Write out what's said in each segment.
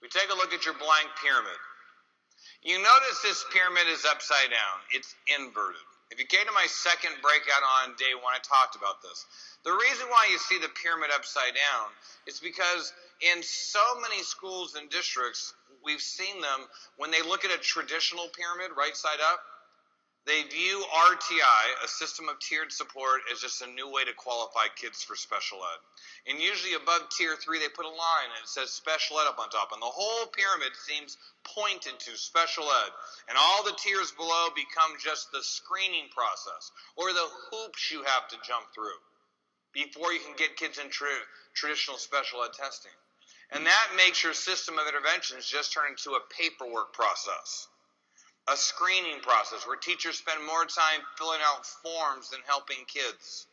We take a look at your blank pyramid. You notice this pyramid is upside down. It's inverted. If you came to my second breakout on day one, I talked about this. The reason why you see the pyramid upside down is because in so many schools and districts, we've seen them, when they look at a traditional pyramid, right side up, they view RTI, a system of tiered support, as just a new way to qualify kids for special ed. And usually above tier 3, they put a line and it says special ed up on top. And the whole pyramid seems pointed to special ed. And all the tiers below become just the screening process or the hoops you have to jump through before you can get kids in traditional special ed testing. And that makes your system of interventions just turn into a paperwork process. A screening process where teachers spend more time filling out forms than helping kids.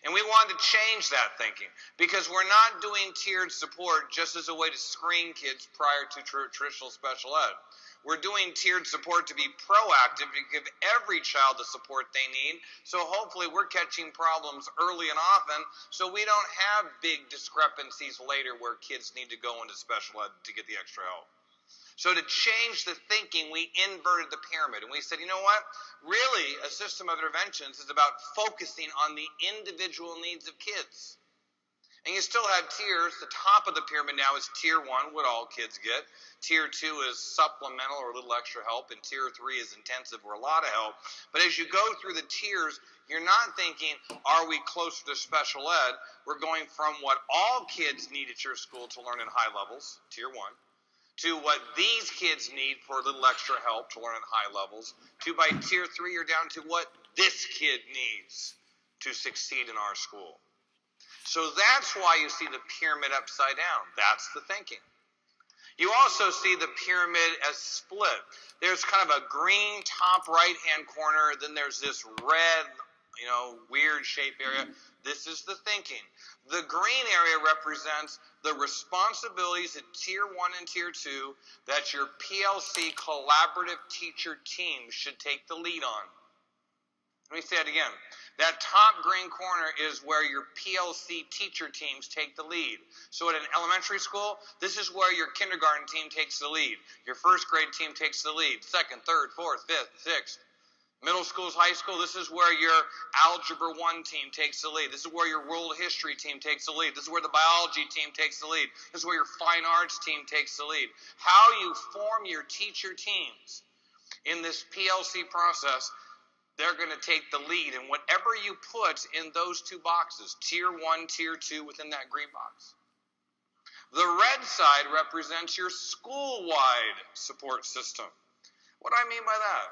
And we wanted to change that thinking because we're not doing tiered support just as a way to screen kids prior to traditional special ed. We're doing tiered support to be proactive, to give every child the support they need. So hopefully we're catching problems early and often so we don't have big discrepancies later where kids need to go into special ed to get the extra help. So to change the thinking, we inverted the pyramid. And we said, you know what? Really, a system of interventions is about focusing on the individual needs of kids. And you still have tiers. The top of the pyramid now is tier 1, what all kids get. Tier 2 is supplemental or a little extra help. And tier 3 is intensive or a lot of help. But as you go through the tiers, you're not thinking, are we closer to special ed? We're going from what all kids need at your school to learn in high levels, tier 1, to what these kids need for a little extra help to learn at high levels, to by tier 3 you're down to what this kid needs to succeed in our school. So that's why you see the pyramid upside down. That's the thinking. You also see the pyramid as split. There's kind of a green top right-hand corner, then there's this red, weird shape area. This is the thinking. The green area represents the responsibilities at tier 1 and tier 2 that your PLC collaborative teacher team should take the lead on. Let me say it again. That top green corner is where your PLC teacher teams take the lead. So at an elementary school, this is where your kindergarten team takes the lead. Your first grade team takes the lead. Second, third, fourth, fifth, sixth. Middle schools, high school, this is where your Algebra 1 team takes the lead. This is where your World History team takes the lead. This is where the Biology team takes the lead. This is where your Fine Arts team takes the lead. How you form your teacher teams in this PLC process, they're going to take the lead. And whatever you put in those two boxes, tier 1, tier 2, within that green box. The red side represents your school-wide support system. What do I mean by that?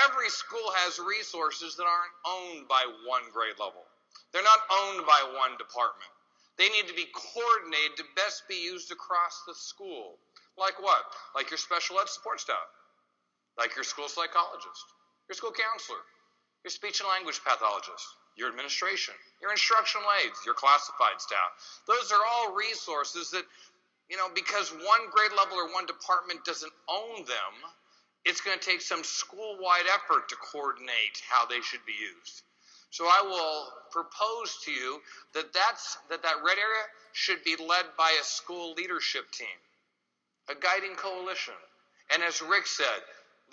Every school has resources that aren't owned by one grade level. They're not owned by one department. They need to be coordinated to best be used across the school. Like what? Like your special ed support staff. Like your school psychologist, your school counselor, your speech and language pathologist, your administration, your instructional aides, your classified staff. Those are all resources that, because one grade level or one department doesn't own them, it's going to take some school-wide effort to coordinate how they should be used. So I will propose to you that red area should be led by a school leadership team, a guiding coalition. And as Rick said,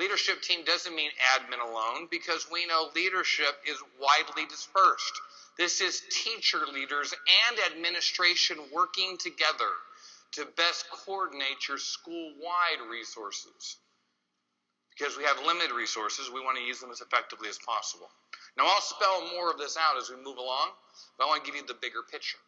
leadership team doesn't mean admin alone because we know leadership is widely dispersed. This is teacher leaders and administration working together to best coordinate your school-wide resources. Because we have limited resources, we want to use them as effectively as possible. Now, I'll spell more of this out as we move along, but I want to give you the bigger picture.